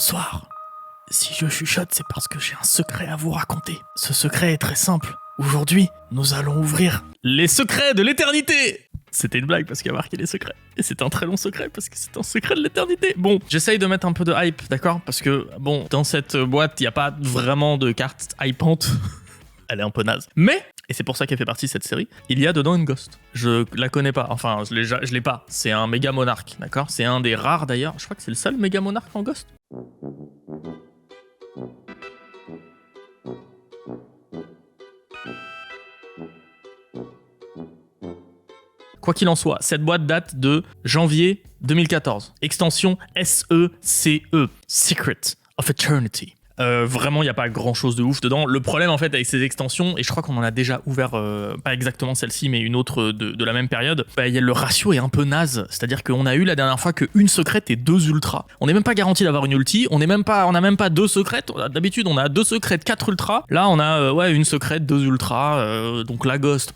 Bonsoir. Si je chuchote, c'est parce que j'ai un secret à vous raconter. Ce secret est très simple. Aujourd'hui, nous allons ouvrir les secrets de l'éternité. C'était une blague parce qu'il y a marqué les secrets. Et c'est un très long secret parce que c'est un secret de l'éternité. Bon, j'essaye de mettre un peu de hype, d'accord? Parce que, bon, dans cette boîte, il n'y a pas vraiment de carte hypante. Elle est un peu naze. Mais, et c'est pour ça qu'elle fait partie de cette série, il y a dedans une ghost. Je la connais pas, enfin, je l'ai pas. C'est un méga monarque, d'accord? C'est un des rares d'ailleurs. Je crois que c'est le seul méga monarque en ghost. Quoi qu'il en soit, cette boîte date de janvier 2014. Extension SECE, Secret of Eternity. Vraiment, il n'y a pas grand-chose de ouf dedans. Le problème, en fait, avec ces extensions, et je crois qu'on en a déjà ouvert, pas exactement celle-ci, mais une autre de la même période, le ratio est un peu naze. C'est-à-dire qu'on a eu la dernière fois qu'une secrète et 2 ultras. On n'est même pas garanti d'avoir une ulti, on n'a même pas 2 secrètes. D'habitude, on a 2 secrètes, 4 ultras. Là, on a une secrète, 2 ultras, donc la ghost.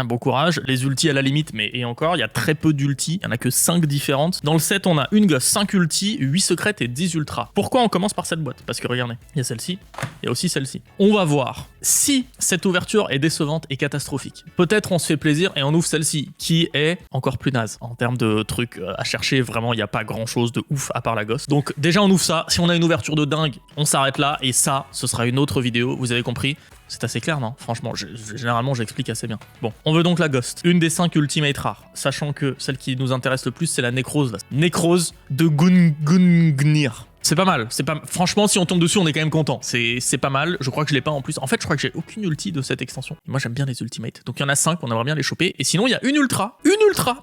Bon courage, les ultis à la limite, mais et encore, il y a très peu d'ultis, il y en a que 5 différentes. Dans le set, on a une ghost, 5 ultis, 8 secrètes et 10 ultras. Pourquoi on commence par cette boîte? Parce que regardez, il y a celle-ci, il y a aussi celle-ci. On va voir si cette ouverture est décevante et catastrophique. Peut-être on se fait plaisir et on ouvre celle-ci, qui est encore plus naze. En termes de trucs à chercher, vraiment, il n'y a pas grand-chose de ouf à part la ghost. Donc déjà, on ouvre ça. Si on a une ouverture de dingue, on s'arrête là, et ça, ce sera une autre vidéo, vous avez compris. C'est assez clair, non? Franchement, généralement, j'explique assez bien. Bon, on veut donc la Ghost, une des 5 ultimates rares, sachant que celle qui nous intéresse le plus, c'est la Nécrose. Là. Nécrose de Gungnir. C'est pas mal. Franchement, si on tombe dessus, on est quand même content. C'est pas mal. Je crois que je l'ai pas en plus. En fait, je crois que j'ai aucune ulti de cette extension. Moi, j'aime bien les ultimates. Donc, il y en a 5, on aimerait bien les choper. Et sinon, il y a une ultra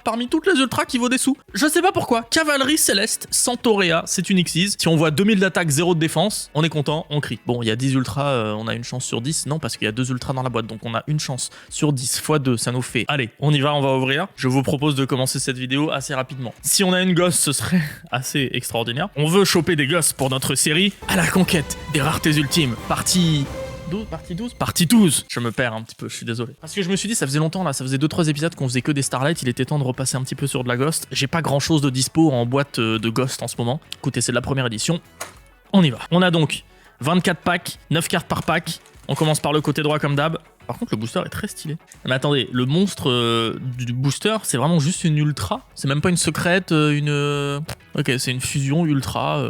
parmi toutes les ultras qui vaut des sous. Je sais pas pourquoi. Cavalerie Céleste, Santorea, c'est une Xyz. Si on voit 2000 d'attaque, 0 de défense, on est content, on crie. Bon, il y a 10 ultras, on a une chance sur 10. Non, parce qu'il y a 2 ultras dans la boîte. Donc, on a une chance sur 10 x 2. Ça nous fait. Allez, on y va, on va ouvrir. Je vous propose de commencer cette vidéo assez rapidement. Si on a une ghost, ce serait assez extraordinaire. On veut choper des ghosts pour notre série à la conquête des raretés ultimes. Partie 12. Je me perds un petit peu, je suis désolé. Parce que je me suis dit, ça faisait longtemps là, ça faisait 2-3 épisodes qu'on faisait que des Starlight, il était temps de repasser un petit peu sur de la Ghost. J'ai pas grand chose de dispo en boîte de Ghost en ce moment. Écoutez, c'est de la première édition. On y va. On a donc 24 packs, 9 cartes par pack. On commence par le côté droit comme d'hab. Par contre, le booster est très stylé. Mais attendez, le monstre du booster, c'est vraiment juste une ultra? C'est même pas une secrète, Ok, c'est une fusion ultra.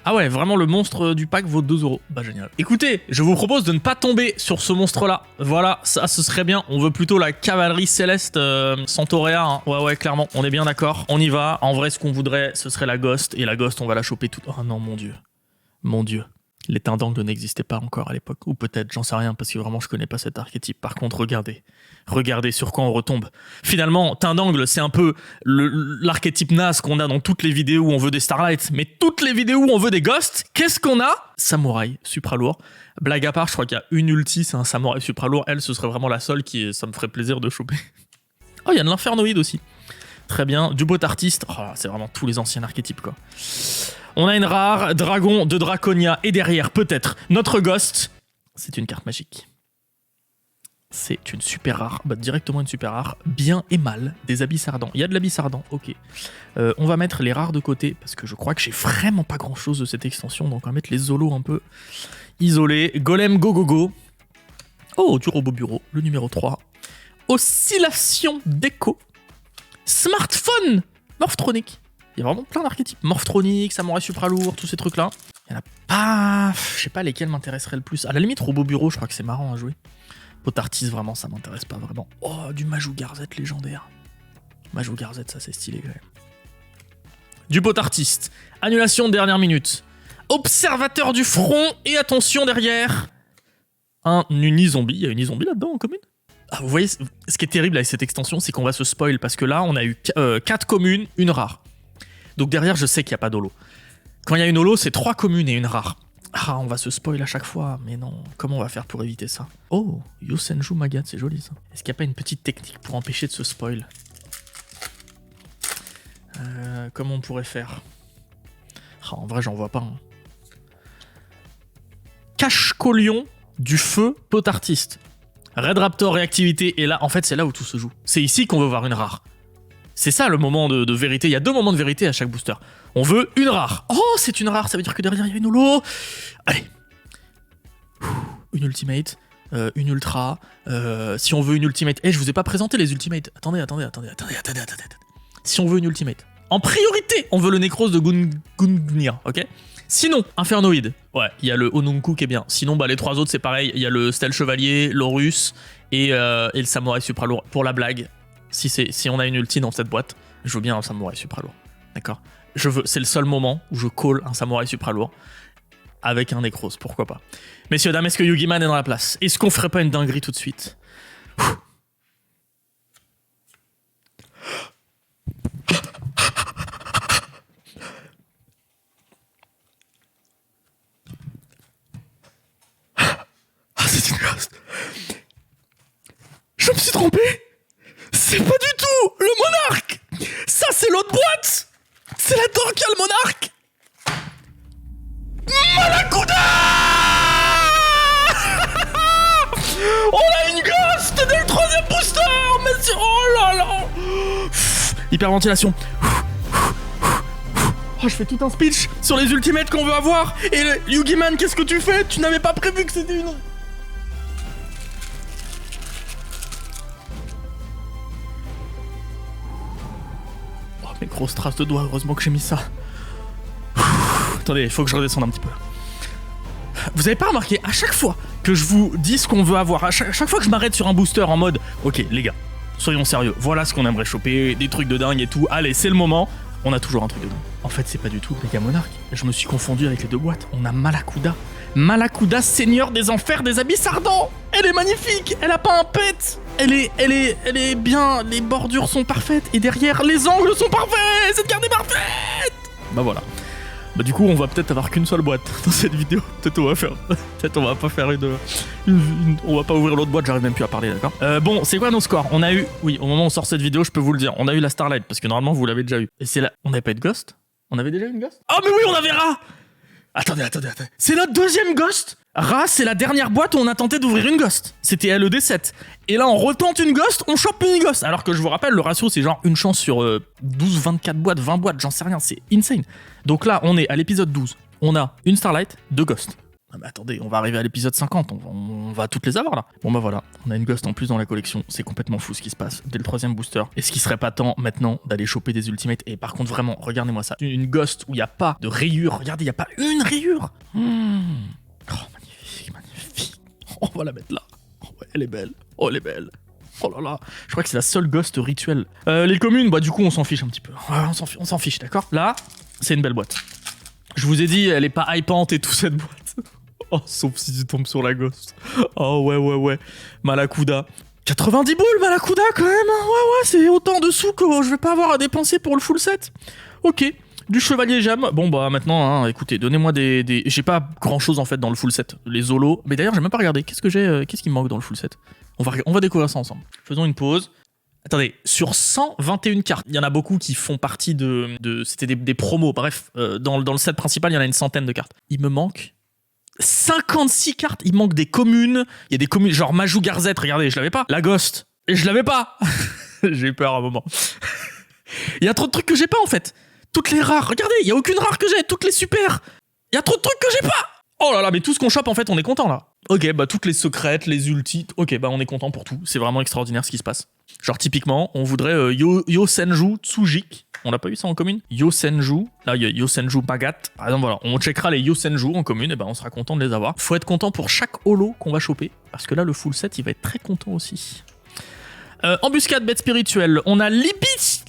Ah ouais, vraiment le monstre du pack vaut 2 €. Bah génial. Écoutez, je vous propose de ne pas tomber sur ce monstre-là. Voilà, ça ce serait bien. On veut plutôt la cavalerie céleste Santorea. Hein. Ouais, clairement, on est bien d'accord. On y va. En vrai, ce qu'on voudrait, ce serait la ghost. Et la ghost, on va la choper toute... Oh non, mon dieu. Mon dieu. Les teints d'angle n'existaient pas encore à l'époque. Ou peut-être, j'en sais rien, parce que vraiment, je connais pas cet archétype. Par contre, regardez. Regardez sur quoi on retombe. Finalement, teint d'angle, c'est un peu l'archétype naze qu'on a dans toutes les vidéos où on veut des Starlights. Mais toutes les vidéos où on veut des Ghosts, qu'est-ce qu'on a? Samouraï, supra-lourd. Blague à part, je crois qu'il y a une ulti, c'est un samouraï supra-lourd. Elle, ce serait vraiment la seule qui, ça me ferait plaisir de choper. Oh, il y a de l'infernoïde aussi. Très bien. Du beau artiste. Oh, c'est vraiment tous les anciens archétypes, quoi. On a une rare, dragon de Draconia, et derrière, peut-être, notre Ghost. C'est une carte magique. C'est une super rare, directement une super rare, bien et mal, des abysses ardents. Il y a de l'abysse ardent, ok. On va mettre les rares de côté, parce que je crois que j'ai vraiment pas grand chose de cette extension, donc on va mettre les zolos un peu isolés. Golem go go go. Oh, du robot bureau, le numéro 3. Oscillation d'écho. Smartphone Morphtronic. Il y a vraiment plein d'archétypes. Morphtronic, Samouraï Supralourd, tous ces trucs-là. Il y en a pas... Je sais pas lesquels m'intéresseraient le plus. À la limite, robot bureau, je crois que c'est marrant à jouer. Potartis, vraiment, ça m'intéresse pas vraiment. Oh, du Majou Garzette légendaire. Majou Garzette, ça c'est stylé quand même. Du Potartiste. Annulation de dernière minute. Observateur du front. Et attention derrière. Un Unizombie. Il y a Unizombie là-dedans en commune? Ah, vous voyez, ce qui est terrible avec cette extension, c'est qu'on va se spoil. Parce que là, on a eu 4 communes, une rare. Donc derrière, je sais qu'il n'y a pas d'holo. Quand il y a une holo, c'est 3 communes et une rare. Ah, on va se spoil à chaque fois, mais non. Comment on va faire pour éviter ça? Oh, Yosenju Magat, c'est joli ça. Est-ce qu'il n'y a pas une petite technique pour empêcher de se spoil? Comment on pourrait faire? Ah, en vrai, j'en vois pas. Hein. Cache-Colion du feu Potartiste. Red Raptor réactivité, et là, en fait, c'est là où tout se joue. C'est ici qu'on veut voir une rare. C'est ça le moment de vérité. Il y a 2 moments de vérité à chaque booster. On veut une rare. Oh, c'est une rare, ça veut dire que derrière il y a une holo. Allez. Une ultimate, une ultra. Si on veut une ultimate. Je vous ai pas présenté les ultimates. Attendez. Si on veut une ultimate. En priorité, on veut le Necros de Gungnir, ok? Sinon, Infernoid. Ouais, il y a le Onunku qui est bien. Sinon, les 3 autres, c'est pareil. Il y a le Stel Chevalier, l'Horus et le Samouraï Supra lourd. Pour la blague, si on a une ulti dans cette boîte, je veux bien un Samouraï Supra lourd. D'accord? C'est le seul moment où je call un Samouraï Supra lourd avec un Necros, pourquoi pas. Messieurs, dames, est-ce que Yugiman est dans la place? Est-ce qu'on ferait pas une dinguerie tout de suite? C'est une ghost. Je me suis trompé. C'est pas du tout le monarque. Ça, c'est l'autre boîte. C'est la Dorkal monarque. Malakuda. On a une ghost dès le 3e booster. Mais oh là là. Hyperventilation. Oh, je fais tout un speech sur les ultimates qu'on veut avoir. Et Yugiman, qu'est-ce que tu fais? Tu n'avais pas prévu que c'était une... Mais grosse trace de doigt, heureusement que j'ai mis ça. Attendez, il faut que je redescende un petit peu. Vous avez pas remarqué, à chaque fois que je vous dis ce qu'on veut avoir, à chaque fois que je m'arrête sur un booster en mode ok les gars, soyons sérieux, voilà ce qu'on aimerait choper, des trucs de dingue et tout, allez c'est le moment, on a toujours un truc de dingue. En fait c'est pas du tout Mega Monarch, je me suis confondu avec les 2 boîtes, on a Malakuda. Malakuda, seigneur des enfers des abysses ardents. Elle est magnifique, elle a pas un pet. Elle est bien, les bordures sont parfaites et derrière les angles sont parfaits. Cette carte est parfaite. Bah voilà. Bah du coup on va peut-être avoir qu'une seule boîte dans cette vidéo. Peut-être on va pas faire on va pas ouvrir l'autre boîte, j'arrive même plus à parler, d'accord. Bon, c'est quoi nos scores? On a eu, oui, au moment où on sort cette vidéo, je peux vous le dire, on a eu la Starlight parce que normalement vous l'avez déjà eu. Et c'est là, on n'avait pas eu de Ghost? On avait déjà eu une Ghost? Oh mais oui, on avait Ra. Attendez. C'est notre 2e Ghost. Ra, c'est la dernière boîte où on a tenté d'ouvrir une Ghost. C'était LED7. Et là, on retente une Ghost, on chope une Ghost. Alors que je vous rappelle, le ratio, c'est genre une chance sur 12, 24 boîtes, 20 boîtes, j'en sais rien, c'est insane. Donc là, on est à l'épisode 12. On a une Starlight, 2 Ghosts. Ah mais attendez, on va arriver à l'épisode 50, on va toutes les avoir là. Bon bah voilà, on a une Ghost en plus dans la collection, c'est complètement fou ce qui se passe dès le 3e booster. Est-ce qu'il serait pas temps maintenant d'aller choper des ultimates? Et par contre vraiment, regardez-moi ça, une Ghost où il n'y a pas de rayure, regardez, il n'y a pas une rayure. Oh magnifique. On va la mettre là. Oh ouais, elle est belle, oh là là, je crois que c'est la seule Ghost rituelle. Les communes, bah du coup on s'en fiche un petit peu, on s'en fiche, d'accord. Là, c'est une belle boîte. Je vous ai dit, elle est pas hypante et tout cette boîte. Oh, sauf si tu tombes sur la Ghost. Oh ouais. Malakuda. 90 boules, Malakuda quand même. Ouais, c'est autant de sous que je vais pas avoir à dépenser pour le full set. Ok. Du chevalier jam. Bon bah maintenant, écoutez, donnez-moi des... J'ai pas grand chose en fait dans le full set. Les holos. Mais d'ailleurs, j'ai même pas regardé. Qu'est-ce qui me manque dans le full set? On va découvrir ça ensemble. Faisons une pause. Attendez, sur 121 cartes, il y en a beaucoup qui font partie c'était des promos, bref, dans le set principal, il y en a une centaine de cartes. Il me manque 56 cartes, il manque des communes, il y a des communes, genre Majou Garzette, regardez, je l'avais pas. La Ghost, et je l'avais pas. J'ai eu peur à un moment. Il y a trop de trucs que j'ai pas en fait. Toutes les rares, regardez, il y a aucune rare que j'ai, toutes les super. Il y a trop de trucs que j'ai pas. Oh là là, mais tout ce qu'on chope en fait, on est content là. Ok, bah toutes les secrètes, les ultis, ok, bah on est content pour tout. C'est vraiment extraordinaire ce qui se passe. Genre typiquement, on voudrait Yosenju Tsujik. On l'a pas eu ça en commune? Yosenju, là il y a Yosenju Bagat. Par exemple voilà, on checkera les Yosenju en commune et ben on sera content de les avoir. Faut être content pour chaque holo qu'on va choper parce que là le full set il va être très content aussi. Embuscade, bête spirituelle. On a Libic,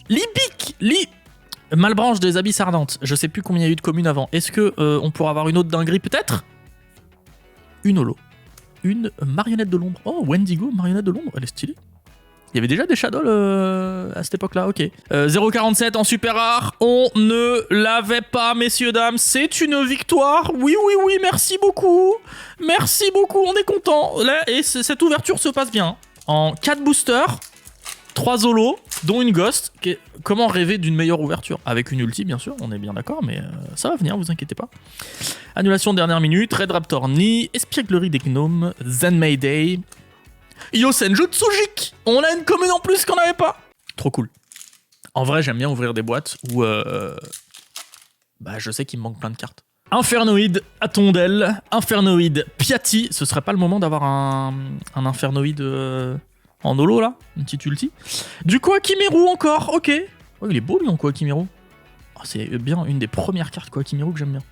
Malbranche des abysses ardentes. Je sais plus combien il y a eu de communes avant. Est-ce que on pourra avoir une autre dinguerie peut-être? Une holo. Une marionnette de l'ombre. Oh, Wendigo, marionnette de l'ombre, elle est stylée. Il y avait déjà des Shadows à cette époque-là, ok. 0,47 en super rare, on ne l'avait pas, messieurs, dames. C'est une victoire. Oui, merci beaucoup. Merci beaucoup, on est content. Là, et cette ouverture se passe bien. En 4 boosters, 3 holos, dont une Ghost. Comment rêver d'une meilleure ouverture? Avec une ulti, bien sûr, on est bien d'accord, mais ça va venir, vous inquiétez pas. Annulation de dernière minute, Red Raptor Ni, Espièglerie des Gnomes, Zen Mayday, Yosenju Tsujik. On a une commune en plus qu'on n'avait pas. Trop cool. En vrai, j'aime bien ouvrir des boîtes où bah, je sais qu'il me manque plein de cartes. Infernoïde, Atondel, Infernoïde, Piatti. Ce serait pas le moment d'avoir un Infernoïde en holo là? Une petite ulti. Du Koakimiru encore, ok. Oh, il est beau lui en Koakimiru. Oh, c'est bien une des premières cartes Koakimiru que j'aime bien.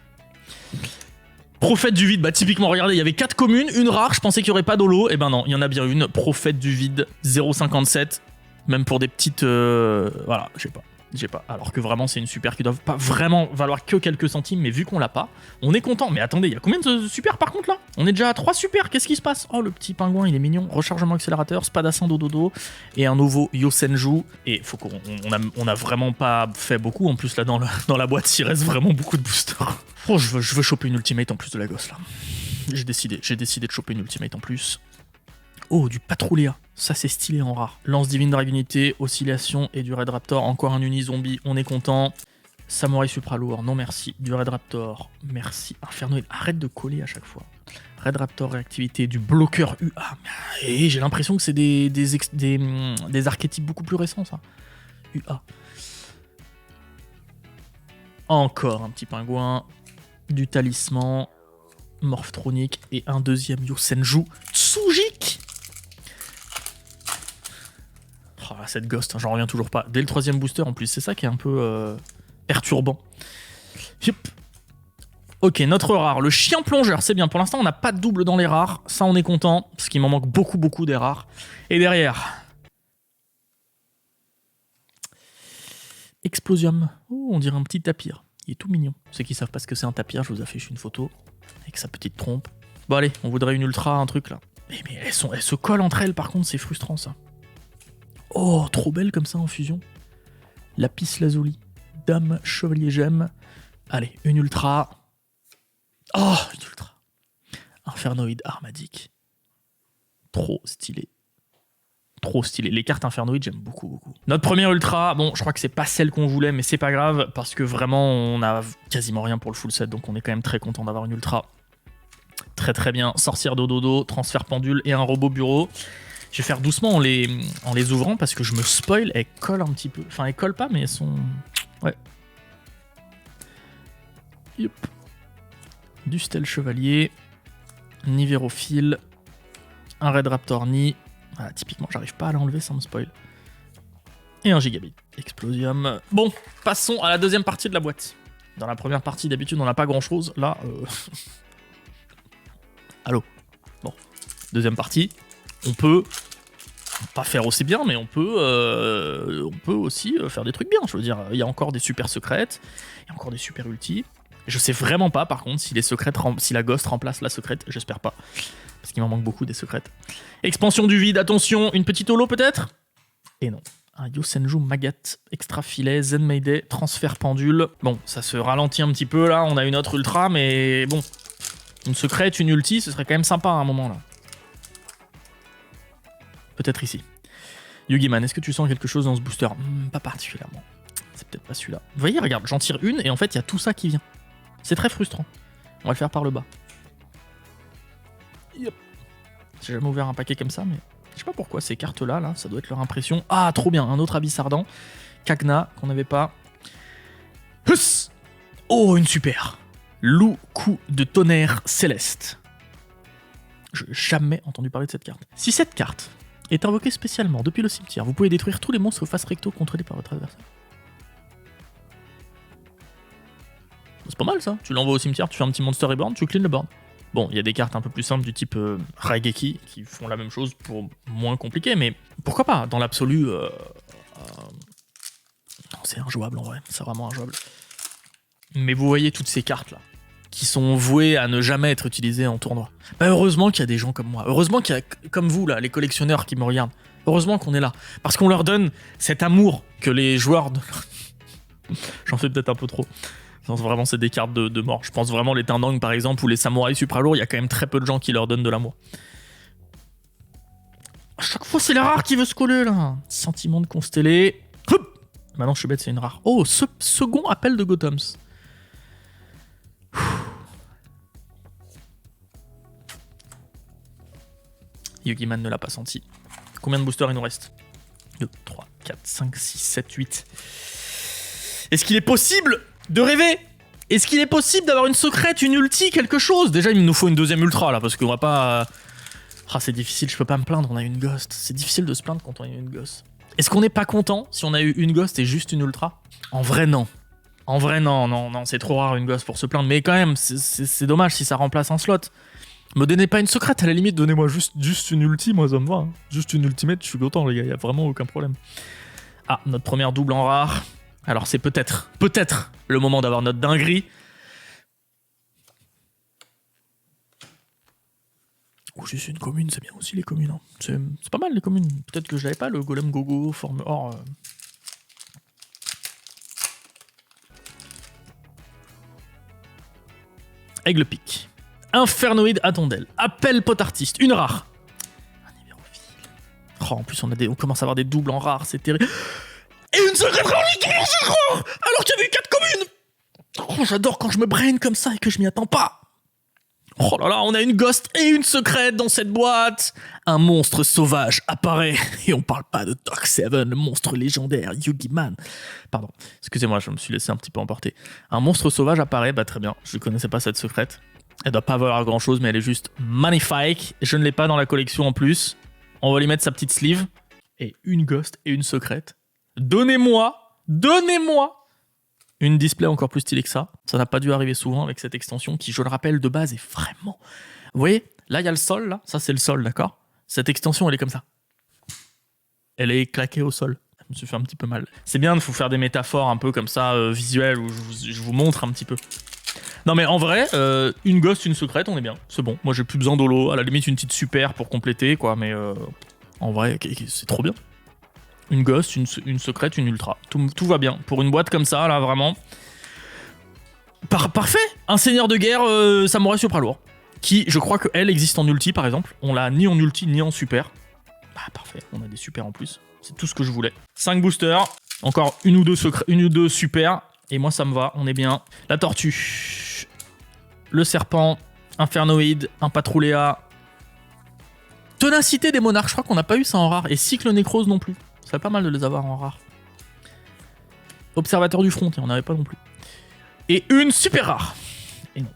Prophète du vide, bah typiquement, regardez, il y avait 4 communes, une rare, je pensais qu'il n'y aurait pas d'holo. Et ben non, il y en a bien une. Prophète du vide, 0,57. Même pour des petites... voilà, je sais pas. J'ai pas. Alors que vraiment, c'est une super qui doit pas vraiment valoir que quelques centimes, mais vu qu'on l'a pas, on est content. Mais attendez, il y a combien de super par contre là? On est déjà à 3 super, qu'est-ce qui se passe? Oh, le petit pingouin, il est mignon. Rechargement accélérateur, spadassin dododo, et un nouveau Yosenju. Et faut on a vraiment pas fait beaucoup. En plus, là, dans la boîte, il reste vraiment beaucoup de boosters. Oh, je veux choper une ultimate en plus de la gosse là. J'ai décidé de choper une ultimate en plus. Oh, du Patrouilla, ça c'est stylé en rare. Lance divine dragunité, oscillation et du Red Raptor. Encore un uni-zombie, on est content. Samouraï supralourd, non merci. Du Red Raptor, merci. Infernoïde, arrête de coller à chaque fois. Red Raptor, réactivité, du bloqueur UA. Et j'ai l'impression que c'est des archétypes beaucoup plus récents ça. UA. Encore un petit pingouin. Du talisman. Morphtronique et un deuxième Yosenju. Tsujik. Oh, cette ghost, j'en reviens toujours pas. Dès le 3e booster en plus, c'est ça qui est un peu perturbant. Yep. Ok, notre rare, le chien plongeur, c'est bien. Pour l'instant, on n'a pas de double dans les rares. Ça, on est content, parce qu'il m'en manque beaucoup des rares. Et derrière... Explosium. Oh, on dirait un petit tapir. Il est tout mignon. Ceux qui savent pas ce que c'est un tapir, je vous affiche une photo avec sa petite trompe. Bon allez, on voudrait une ultra, un truc là. Mais elles se collent entre elles, par contre, c'est frustrant ça. Oh, trop belle comme ça en fusion. Lapis lazuli, dame, chevalier gemme. Allez, une ultra. Oh, une ultra. Infernoïde, armadique. Trop stylé. Trop stylé. Les cartes Infernoïde, j'aime beaucoup. Notre première ultra, bon, je crois que c'est pas celle qu'on voulait, mais c'est pas grave, parce que vraiment, on a quasiment rien pour le full set, donc on est quand même très content d'avoir une ultra. Très bien. Sorcière dododo, transfert pendule et un robot bureau. Je vais faire doucement en les ouvrant parce que je me spoil, elles collent un petit peu. Enfin, elles collent pas, mais elles sont... Ouais. Yep. Du Stel Chevalier. Nivérophile. Un Red Raptor Ni. Voilà, typiquement, j'arrive pas à l'enlever sans me spoil. Et un Gigabit. Explosium. Bon, passons à la deuxième partie de la boîte. Dans la première partie, d'habitude, on n'a pas grand-chose. Là, Allô. Bon. Deuxième partie. On peut pas faire aussi bien, mais on peut aussi faire des trucs bien. Je veux dire, il y a encore des super secrètes, il y a encore des super ultis. Je sais vraiment pas, par contre, si la ghost remplace la secrète. J'espère pas, parce qu'il m'en manque beaucoup des secrètes. Expansion du vide, attention, une petite holo peut-être? Et non. Un Yosenju Magat, extra filet, Zen Mayday, transfert pendule. Bon, ça se ralentit un petit peu là, on a une autre ultra, mais bon. Une secrète, une ulti, ce serait quand même sympa à un moment là. Peut-être ici. Yugiman, est-ce que tu sens quelque chose dans ce booster? Pas particulièrement. C'est peut-être pas celui-là. Vous voyez, regarde, j'en tire une et en fait, il y a tout ça qui vient. C'est très frustrant. On va le faire par le bas. Yep. J'ai jamais ouvert un paquet comme ça, mais je sais pas pourquoi ces cartes-là, là, ça doit être leur impression. Ah, trop bien, un autre Abyss Ardent. Kagna, qu'on n'avait pas. Huss. Oh, une super. Loup coup de tonnerre céleste. Je n'ai jamais entendu parler de cette carte. Si cette carte est invoquée spécialement depuis le cimetière, vous pouvez détruire tous les monstres face recto contrôlés par votre adversaire. C'est pas mal ça. Tu l'envoies au cimetière, tu fais un petit monster reborn, tu clean le board. Bon, il y a des cartes un peu plus simples du type Raigeki qui font la même chose pour moins compliqué, mais pourquoi pas? Dans l'absolu, c'est injouable en vrai, c'est vraiment injouable. Mais vous voyez toutes ces cartes là, qui sont vouées à ne jamais être utilisées en tournoi. Bah heureusement qu'il y a des gens comme moi, heureusement qu'il y a comme vous là, les collectionneurs qui me regardent. Heureusement qu'on est là, parce qu'on leur donne cet amour que les joueurs... J'en fais peut-être un peu trop. Vraiment, c'est des cartes de mort. Je pense vraiment les Tindang par exemple, ou les Samouraïs supralourds, il y a quand même très peu de gens qui leur donnent de l'amour. À chaque fois, c'est la rare qui veut se coller là. Sentiment de constellé. Hop. Maintenant, je suis bête, c'est une rare. Oh, second appel de Gothams. Yugiman ne l'a pas senti. Combien de boosters il nous reste? 2, 3, 4, 5, 6, 7, 8. Est-ce qu'il est possible de rêver? Est-ce qu'il est possible d'avoir une secrète, une ulti, quelque chose? Déjà, il nous faut une deuxième ultra, là, parce qu'on va pas... Ah, c'est difficile, je peux pas me plaindre, on a une ghost. C'est difficile de se plaindre quand on a une ghost. Est-ce qu'on n'est pas content si on a eu une ghost et juste une ultra? En vrai, non. En vrai, non, c'est trop rare une ghost pour se plaindre. Mais quand même, c'est dommage si ça remplace un slot. Me donnez pas une secrète, à la limite, donnez-moi juste une ulti, moi ça me va. Hein. Juste une ultimate, je suis content, les gars, y a vraiment aucun problème. Ah, notre première double en rare. Alors c'est peut-être le moment d'avoir notre dinguerie. Ou juste une commune, c'est bien aussi les communes. Hein. C'est pas mal les communes. Peut-être que je l'avais pas, le golem gogo, forme or. Aigle pic. Infernoïde à tondelle. Appel pot artiste. Une rare. Un Iberophile. Oh, en plus, on commence à avoir des doubles en rare, c'est terrible. Et une secrète alors qu'il y avait 4 communes. Oh, j'adore quand je me brain comme ça et que je m'y attends pas. Oh là là, on a une ghost et une secrète dans cette boîte. Un monstre sauvage apparaît. Et on parle pas de Dark Seven, le monstre légendaire, Yugi-Man. Pardon, excusez-moi, je me suis laissé un petit peu emporter. Un monstre sauvage apparaît, bah très bien, je connaissais pas cette secrète. Elle doit pas valoir grand chose, mais elle est juste magnifique. Je ne l'ai pas dans la collection en plus. On va lui mettre sa petite sleeve. Et une ghost et une secrète. Donnez-moi une display encore plus stylée que ça. Ça n'a pas dû arriver souvent avec cette extension qui, je le rappelle, de base est vraiment... Vous voyez, là, il y a le sol, là. Ça, c'est le sol, d'accord? Cette extension, elle est comme ça. Elle est claquée au sol. Je me suis fait un petit peu mal. C'est bien de vous faire des métaphores un peu comme ça, visuelles, où je vous montre un petit peu. Non, mais en vrai, une ghost, une secrète, on est bien. C'est bon. Moi, j'ai plus besoin d'holo. À la limite, une petite super pour compléter, quoi. Mais en vrai, c'est trop bien. Une ghost, une secrète, une ultra. Tout va bien. Pour une boîte comme ça, là, vraiment. Parfait. Un seigneur de guerre, samouraï supralourd. Qui, je crois qu'elle existe en ulti, par exemple. On l'a ni en ulti, ni en super. Bah, parfait. On a des super en plus. C'est tout ce que je voulais. 5 boosters. Encore une ou deux super. Et moi, ça me va. On est bien. La tortue. Le serpent. Infernoïde. Un patrouléa. Ténacité des monarques. Je crois qu'on n'a pas eu ça en rare. Et cycle nécrose non plus. Ça serait pas mal de les avoir en rare. Observateur du front, on n'en avait pas non plus. Et une super rare. Et non.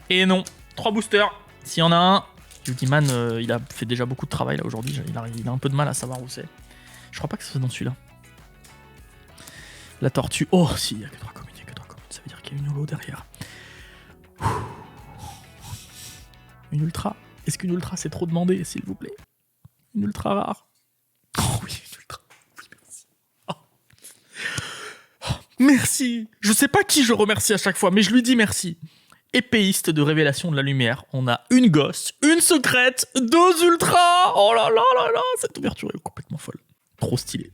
Et non. 3 boosters. S'il y en a un. Yugi-Man, il a fait déjà beaucoup de travail là aujourd'hui. Il a un peu de mal à savoir où c'est. Je crois pas que c'est dans celui-là. La tortue. Oh, si, il y a que 3 communes. Ça veut dire qu'il y a une holo derrière. Une ultra. Est-ce qu'une ultra c'est trop demandé, s'il vous plaît? Une ultra rare. Oh oui, une ultra. Oui, merci. Oh. Oh, merci. Je sais pas qui je remercie à chaque fois, mais je lui dis merci. Épéiste de révélation de la lumière. On a une ghost, une secrète, 2 ultras. Oh là là là là. Cette ouverture est complètement folle. Trop stylé.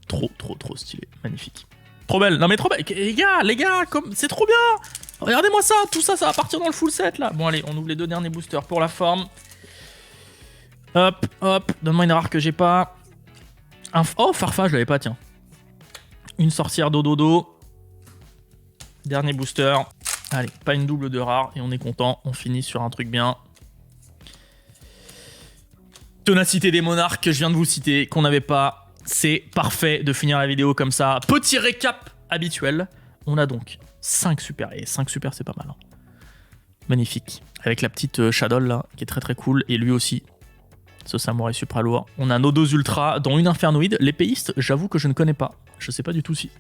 Trop stylé. Magnifique. Trop belle. Non mais trop belle. Les gars, c'est trop bien. Regardez-moi ça. Tout ça, ça va partir dans le full set là. Bon allez, on ouvre les 2 derniers boosters pour la forme. Hop. Donne-moi une rare que j'ai pas. Oh, Farfa, je l'avais pas, tiens. Une sorcière dodo. Dernier booster. Allez, pas une double de rare et on est content. On finit sur un truc bien. Ténacité des monarques que je viens de vous citer, qu'on n'avait pas. C'est parfait de finir la vidéo comme ça. Petit récap habituel. On a donc 5 super. Et 5 super, c'est pas mal. Hein. Magnifique. Avec la petite Shadow là, qui est très cool. Et lui aussi. Ce samouraï supralourd. On a nos 2 ultras, dont une infernoïde. L'épéiste, j'avoue que je ne connais pas. Je sais pas du tout si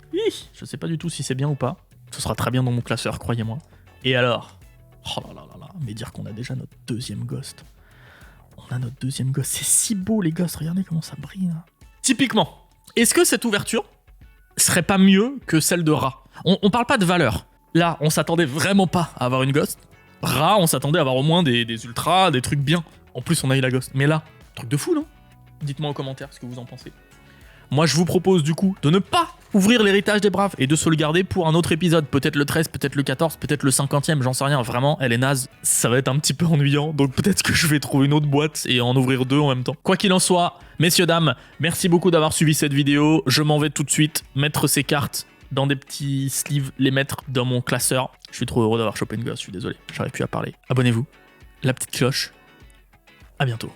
c'est bien ou pas. Ce sera très bien dans mon classeur, croyez-moi. Et alors? Oh là là là là. Mais dire qu'on a déjà notre 2e ghost. On a notre 2e ghost. C'est si beau les ghosts. Regardez comment ça brille là. Typiquement, est-ce que cette ouverture serait pas mieux que celle de Ra? On parle pas de valeur. Là, on s'attendait vraiment pas à avoir une ghost. Ra, on s'attendait à avoir au moins des ultras, des trucs bien. En plus, on a eu la ghost. Mais là, truc de fou, non? Dites-moi en commentaire ce que vous en pensez. Moi, je vous propose du coup de ne pas ouvrir l'héritage des braves et de se le garder pour un autre épisode. Peut-être le 13, peut-être le 14, peut-être le 50e, j'en sais rien. Vraiment, elle est naze. Ça va être un petit peu ennuyant. Donc peut-être que je vais trouver une autre boîte et en ouvrir 2 en même temps. Quoi qu'il en soit, messieurs, dames, merci beaucoup d'avoir suivi cette vidéo. Je m'en vais tout de suite mettre ces cartes dans des petits sleeves, les mettre dans mon classeur. Je suis trop heureux d'avoir chopé une gosse, je suis désolé. J'aurais pu à parler. Abonnez-vous. La petite cloche. À bientôt.